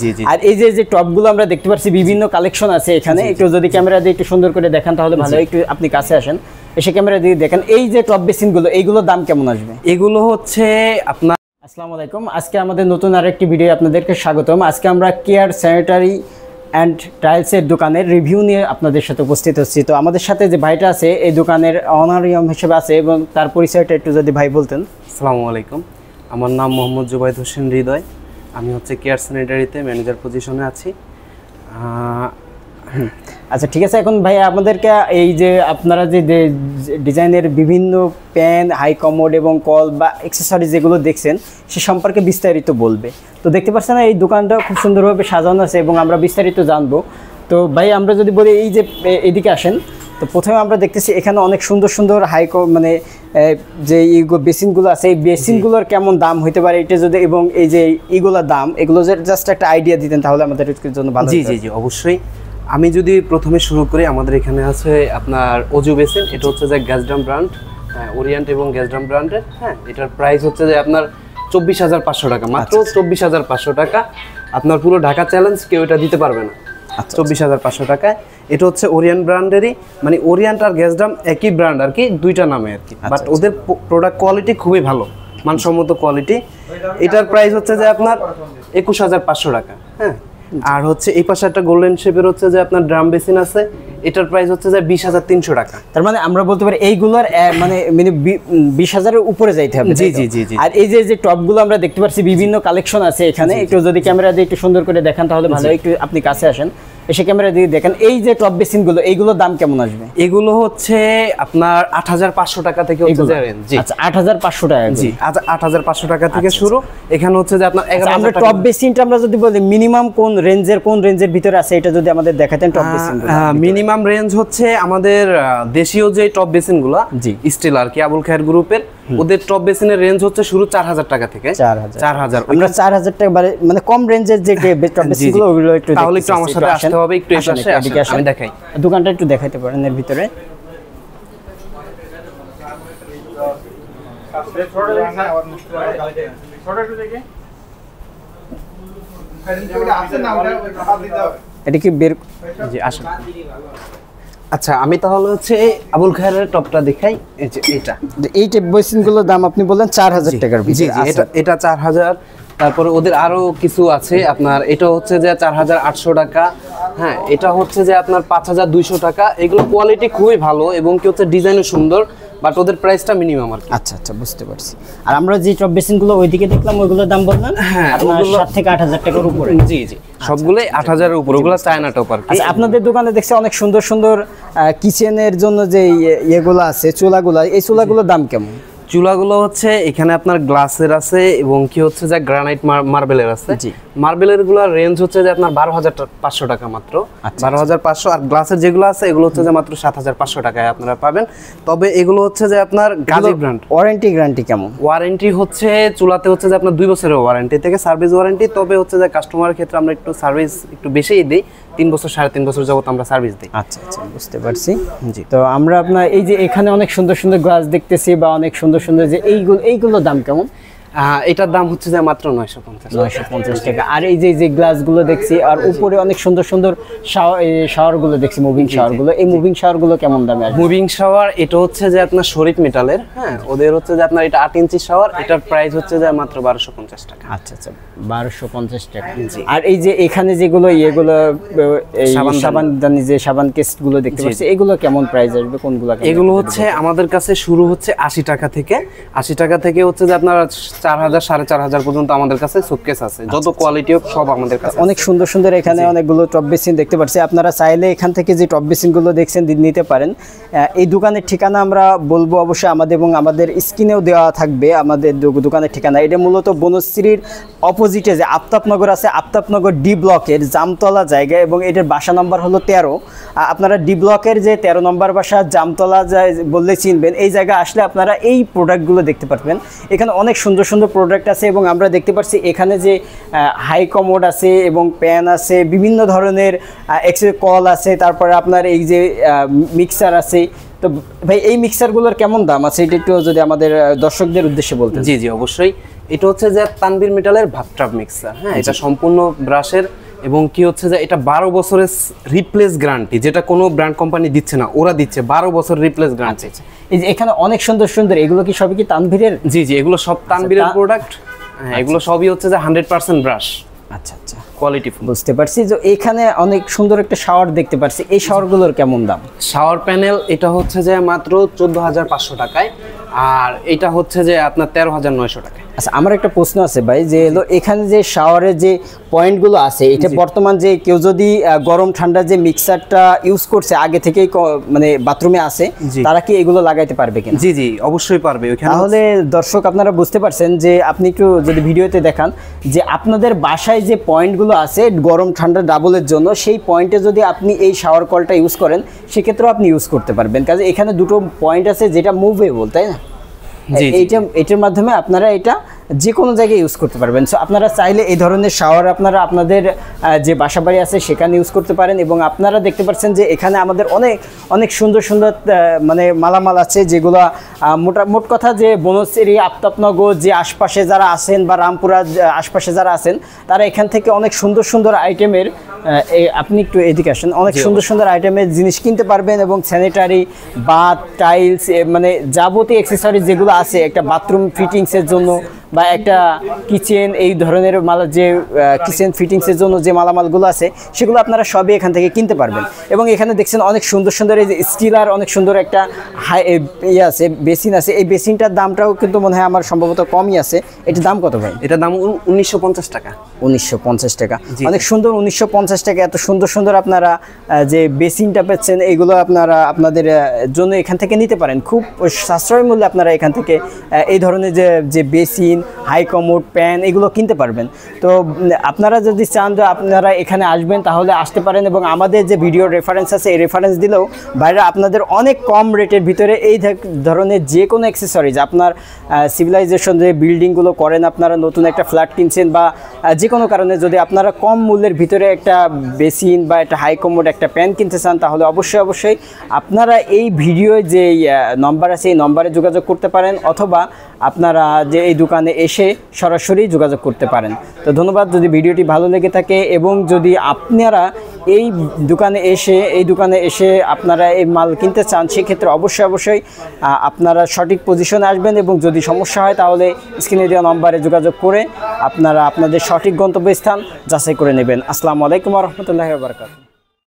জি জি। আর এই যে টপগুলো আমরা দেখতে পাচ্ছি বিভিন্ন কালেকশন আছে এখানে, একটু যদি ক্যামেরা দিয়ে একটু সুন্দর করে দেখান তাহলে ভালো। একটু আপনি কাছে আসেন, এসে ক্যামেরা দিয়ে দেখেন এই যে টপ বেসিনগুলো, এইগুলোর দাম কেমন আসবে? এগুলো হচ্ছে আপনার আসসালামু আলাইকুম, আজকে আমাদের নতুন আরেকটি ভিডিও আপনাদেরকে স্বাগতম। আজকে আমরা কেয়ার স্যানিটারি অ্যান্ড টাইলসের দোকানের রিভিউ নিয়ে আপনাদের সাথে উপস্থিত হচ্ছি। তো আমাদের সাথে যে ভাইটা আছে এই দোকানের অনারিয়াম হিসেবে আছে, এবং তার পরিচয়টা একটু যদি ভাই বলতেন। আসসালামু আলাইকুম, আমার নাম মোহাম্মদ জুবাইদ হোসেন হৃদয়। আমি হচ্ছে কেয়ার স্যানিটারিতে ম্যানেজার পজিশনে আছি। আচ্ছা ঠিক আছে, এখন ভাই আমাদেরকে এই যে আপনারা যে ডিজাইনের বিভিন্ন প্যান, হাই কমোড এবং কল বা অ্যাক্সেসরিজ যেগুলো দেখছেন সে সম্পর্কে বিস্তারিত বলবে। তো দেখতে পাচ্ছেন এই দোকানটা খুব সুন্দরভাবে সাজানো আছে এবং আমরা বিস্তারিত জানবো। তো ভাই আমরা যদি বলি এই যে এদিকে আসেন, তো প্রথমে আমরা দেখতেছি এখানে অনেক সুন্দর সুন্দর মানে যে বেসিনগুলো আছে, এই বেসিনগুলোর কেমন দাম হইতে পারে এটা যদি, এবং এই যে এইগুলোর দাম, এগুলো জাস্ট একটা আইডিয়া দিতেন তাহলে আমাদের জন্য ভালো। জি জি জি, অবশ্যই। আমি যদি প্রথমে শুরু করি, আমাদের এখানে আছে আপনার অজু বেসিন। এটা হচ্ছে যে গ্যাসড্রাম ব্র্যান্ড, ওরিয়েন্ট এবং গ্যাসড্রাম ব্র্যান্ডের। হ্যাঁ, এটার প্রাইস হচ্ছে যে আপনার 24,500 টাকা, মাত্র 24,500 টাকা। আপনার পুরো ঢাকা চ্যালেঞ্জ কেউ এটা দিতে পারবে না 24,500 টাকায়। এটা হচ্ছে ওরিয়েন্ট ব্র্যান্ডেরই, মানে ওরিয়েন্ট আর গ্যাসড্রাম একই ব্র্যান্ড আর কি, দুইটা নামে আর কি, বাট ওদের প্রোডাক্ট কোয়ালিটি খুবই ভালো, মানসম্মত কোয়ালিটি। এটার প্রাইস হচ্ছে যে আপনার 21,500 টাকা। হ্যাঁ, আর হচ্ছে এই পাশে একটা গোল্ডেন শেপের হচ্ছে যে আপনার ড্রাম বেসিন আছে, এটার প্রাইস হচ্ছে যে 20,300 টাকা। তার মানে আমরা বলতে পারি এইগুলোর মানে 20,000-এর উপরে যাইতে হবে। জি জি জি জি। আর এই যে টপগুলো আমরা দেখতে পাচ্ছি বিভিন্ন কালেকশন আছে এখানে, একটু যদি ক্যামেরা দিয়ে একটু সুন্দর করে দেখান তাহলে ভালো। একটু আপনি কাছে আসেন, এসে ক্যামেরা দিয়ে দেখেন এই যে টপ বেসিনগুলো, এইগুলোর দাম কেমন আসবে? এগুলো হচ্ছে আপনার 8,500 টাকা থেকে হচ্ছে যে রেঞ্জ। জি আচ্ছা, 8,500 টাকা। জি, 8,500 টাকা থেকে শুরু। এখানে হচ্ছে যে আপনার 11,000 আমরা টপ বেসিনটা আমরা যদি বলি মিনিমাম কোন রেঞ্জের ভিতরে আছে এটা যদি আমাদের দেখাতেন। টপ বেসিনগুলো মিনিমাম রেঞ্জ হচ্ছে আমাদের দেশীয় যে টপ বেসিনগুলো স্টিল আর কি, আবুল খায়ের গ্রুপের, ওদের টপ বেসিনের রেঞ্জ হচ্ছে শুরু 4,000 টাকা থেকে। 4,000 আমরা 4,000 টাকা মানে কম রেঞ্জের যে টপ বেসিনগুলো ওগুলো একটু তাহলে একটু আমার সাথে আসতে হবে, একটু এসে আমি দেখাই। দোকানটা একটু দেখাইতে পারেন এর ভিতরে। এটা কি বের? জি আসেন। আচ্ছা, আমি তাহলে হচ্ছে আবুল খায়ের টপটা দেখাই। এই যে এই টপ বেসিনগুলোর দাম আপনি বললেন 4,000 টাকার ভিতরে। জি জি, এটা 4,000। তারপরে ওদের আরো কিছু আছে আপনার, এটা হচ্ছে যে 4,800 টাকা। হ্যাঁ, এটা হচ্ছে যে আপনার 5,200 টাকা। এগুলো কোয়ালিটি খুবই ভালো এবং কি হচ্ছে ডিজাইনও সুন্দর, বাট ওদের প্রাইসটা মিনিমাম আর কি। আচ্ছা আচ্ছা, বুঝতে পারছি। আর আমরা যে টপ বেসিনগুলো ওইদিকে দেখলাম ওইগুলোর দাম বললেন আপনার 7 থেকে 8,000 টাকার উপরে। জি জি, সবগুলোই 8,000 এর উপরে, ওগুলো চায়না টপ আর কি। আচ্ছা, আপনাদের দোকানে দেখছি অনেক সুন্দর সুন্দর কিচেনের জন্য যে ইয়েগুলো আছে, চুলাগুলো, এই চুলাগুলোর দাম কেমন? চুলাগুলো হচ্ছে এখানে আপনার গ্লাসের আছে এবং কি হচ্ছে যে গ্রানাইট মার্বেলের আছে। মার্বেলের গুলোর রেঞ্জ হচ্ছে যে আপনার 12,500 টাকা মাত্র। 12,500। আর গ্লাসের যেগুলো আছে এগুলো হচ্ছে যে মাত্র 7,500 টাকায় আপনারা পাবেন। তবে এগুলো হচ্ছে যে আপনার গাজী ব্র্যান্ড। ওয়ারেন্টি গ্যারান্টি কেমন? ওয়ারেন্টি হচ্ছে চুলাতে হচ্ছে যে আপনার 2 বছরের ওয়ারেন্টি থেকে সার্ভিস ওয়ারেন্টি। তবে হচ্ছে যে কাস্টমারের ক্ষেত্রে আমরা একটু সার্ভিস একটু বেশিই দিই, 3 বছর 3.5 বছর যাবত আমরা সার্ভিস দিই। আচ্ছা আচ্ছা, বুঝতে পারছি। জি, তো আমরা আপনার এই যে এখানে অনেক সুন্দর সুন্দর গ্লাস দেখতেছি বা অনেক সুন্দর সুন্দর যে এইগুলোর দাম কেমন? এটার দাম হচ্ছে যে মাত্র 950 টাকা। আর এই যে গ্লাসগুলো দেখছি, আর উপরে অনেক সুন্দর সুন্দর শাওয়ারগুলো দেখছি, মুভিং শাওয়ারগুলো, এই মুভিং শাওয়ারগুলো কেমন দামে আসবে? মুভিং শাওয়ার এটা হচ্ছে যে আপনার শরীফ মেটালের। হ্যাঁ, ওদের হচ্ছে যে আপনার এটা 8 ইঞ্চি শাওয়ার, এটার প্রাইস হচ্ছে যে মাত্র 1250 টাকা। আচ্ছা আচ্ছা, 1250 টাকা। আর এই যে এখানে যেগুলো ইয়েগুলো এই সাবানদানি যে সাবান কেসগুলো দেখতে পাচ্ছি, এগুলো কেমন প্রাইস আসবে? কোনগুলো? এগুলো হচ্ছে আমাদের কাছে শুরু হচ্ছে 80 টাকা থেকে। 80 টাকা থেকে হচ্ছে যে আপনার 4,000 4,500 পর্যন্ত আমাদের কাছে সুটকেস আছে, যত কোয়ালিটি হোক সব আমাদের কাছে। অনেক সুন্দর সুন্দর এখানে অনেকগুলো টপ বেসিন দেখতে পাচ্ছি। আপনারা চাইলে এখান থেকে যে টপ বেসিনগুলো দেখছেন নিতে পারেন। এই দোকানের ঠিকানা আমরা বলবো অবশ্যই আমাদের, এবং আমাদের স্ক্রিনেও দেওয়া থাকবে আমাদের দোকানের ঠিকানা। এটা মূলত বনশ্রীর অপোজিটে যে আফতাবনগর আছে, আফতাবনগর ডি ব্লকের জামতলা জায়গায়, এবং এটার বাসা নম্বর হলো 13। আপনারা ডি ব্লকের যে 13 নম্বর বাসা জামতলা যায় বললে চিনবেন। এই জায়গায় আসলে আপনারা এই প্রোডাক্টগুলো দেখতে পারবেন। এখানে অনেক সুন্দর সুন্দর প্রোডাক্ট আছে, এবং আমরা দেখতে পাচ্ছি এখানে যে হাই কমোড আছে এবং প্যান আছে, বিভিন্ন ধরনের কল আছে, তারপরে আপনার এই যে মিক্সার আছে। তো ভাই এই মিক্সারগুলোর কেমন দাম আছে এটা একটু যদি আমাদের দর্শকদের উদ্দেশ্যে বলতেন। জি জি, অবশ্যই। এটা হচ্ছে যে তানভীর মেটালের ভাবট্রাপ মিক্সার, হ্যাঁ এটা সম্পূর্ণ ব্রাশের এবং কি হচ্ছে যে এটা 12 বছরের রিপ্লেস গ্যারান্টি, যেটা কোনো ব্র্যান্ড কোম্পানি দিচ্ছে না, ওরা দিচ্ছে 12 বছর রিপ্লেস গ্যারান্টি। এই যে এখানে অনেক সুন্দর সুন্দর, এগুলো কি সবই কি তানভীরের? জি জি, এগুলো সব তানভীরের প্রোডাক্ট। হ্যাঁ, এগুলো সবই হচ্ছে যে 100% ব্রাশ। আচ্ছা আচ্ছা, কোয়ালিটি বুঝতে পারছি। যে এখানে অনেক সুন্দর একটা শাওয়ার দেখতে পাচ্ছি, এই শাওয়ারগুলোর কেমন দাম? শাওয়ার প্যানেল এটা হচ্ছে যে মাত্র 14,500 টাকায়, আর এটা হচ্ছে যে আপনার 13,900 টাকায়। আচ্ছা, আমার একটা প্রশ্ন আছে ভাই, যে হলো এখানে যে শাওয়ারের যে পয়েন্টগুলো আছে, এটা বর্তমান যে কেউ যদি গরম ঠান্ডা যে মিক্সারটা ইউজ করছে আগে থেকেই মানে বাথরুমে আছে, তারা কি এগুলো লাগাইতে পারবে কিনা? জি জি, অবশ্যই পারবে। তাহলে দর্শক আপনারা বুঝতে পারছেন যে আপনি একটু যদি ভিডিওতে দেখান যে আপনাদের বাসায় যে পয়েন্টগুলো আছে গরম ঠান্ডা ডাবলের জন্য, সেই পয়েন্টে যদি আপনি এই শাওয়ার কলটা ইউজ করেন সেক্ষেত্রেও আপনি ইউজ করতে পারবেন, কাজে এখানে দুটো পয়েন্ট আছে যেটা মুভেবল, তাই না? এটার মাধ্যমে আপনারা এটা যে কোনো জায়গায় ইউজ করতে পারবেন। সো আপনারা চাইলে এই ধরনের শাওয়ার আপনারা আপনাদের যে বাসা বাড়ি আছে সেখানে ইউজ করতে পারেন। এবং আপনারা দেখতে পাচ্ছেন যে এখানে আমাদের অনেক অনেক সুন্দর সুন্দর মানে মালামাল আছে, যেগুলো মোট কথা যে বনশ্রী, আফতাবনগর যে আশপাশে যারা আছেন বা রামপুরা আশপাশে যারা আছেন, তারা এখান থেকে অনেক সুন্দর সুন্দর আইটেমের, আপনি একটু এদিকে আসেন, অনেক সুন্দর সুন্দর আইটেমের জিনিস কিনতে পারবেন। এবং স্যানিটারি, বাথ, টাইলস, মানে যাবতীয় অ্যাক্সেসরিজ যেগুলো আছে একটা বাথরুম ফিটিংসের জন্য বা একটা কিচেন, এই ধরনের যে কিচেন ফিটিংসের জন্য যে মালামালগুলো আছে সেগুলো আপনারা সবই এখান থেকে কিনতে পারবেন। এবং এখানে দেখছেন অনেক সুন্দর সুন্দর এই যে স্টিলার অনেক সুন্দর একটা আছে, বেসিন আছে। এই বেসিনটার দামটাও কিন্তু মনে হয় আমার সম্ভবত কমই আছে। এটার দাম কত ভাই? এটার দাম 1950 টাকা। 1950 টাকা, অনেক সুন্দর। 1950 টাকা এত সুন্দর সুন্দর আপনারা যে বেসিনটা পাচ্ছেন, এইগুলো আপনারা আপনাদের জন্য এখান থেকে নিতে পারেন। খুব সাশ্রয় মূল্যে আপনারা এখান থেকে এই ধরনের যে বেসিন, হাই কমোড, প্যান এগুলো কিনতে পারবেন। তো আপনারা যদি চান যে আপনারা এখানে আসবেন তাহলে আসতে পারেন। এবং আমাদের যে ভিডিও রেফারেন্স আছে, এই রেফারেন্স দিলেও বাইরে আপনাদের অনেক কম রেটের ভিতরে এই ধরনের যে কোনো অ্যাক্সেসরিজ আপনার সিভিলাইজেশন যে বিল্ডিংগুলো করেন, আপনারা নতুন একটা ফ্ল্যাট কিনছেন বা যে কোনো কারণে যদি আপনারা কম মূল্যের ভিতরে একটা বেসিন বা একটা হাই কমোড, একটা প্যান কিনতে চান, তাহলে অবশ্যই অবশ্যই আপনারা এই ভিডিও যে নম্বর আছে এই নম্বরে যোগাযোগ করতে পারেন, অথবা আপনারা যে এই দোকানে এসে সরাসরি যোগাযোগ করতে পারেন। তো ধন্যবাদ। যদি ভিডিওটি ভালো লেগে থাকে এবং যদি আপনারা এই দোকানে এসে আপনারা এই মাল কিনতে চান, সেক্ষেত্রে অবশ্যই অবশ্যই আপনারা সঠিক পজিশনে আসবেন। এবং যদি সমস্যা হয় তাহলে স্ক্রিনে দেওয়া নম্বরে যোগাযোগ করে আপনারা আপনাদের সঠিক গন্তব্যস্থান যাচাই করে নেবেন। আসসালামু আলাইকুম ওয়া রাহমাতুল্লাহি ওয়া বারাকাতুহু।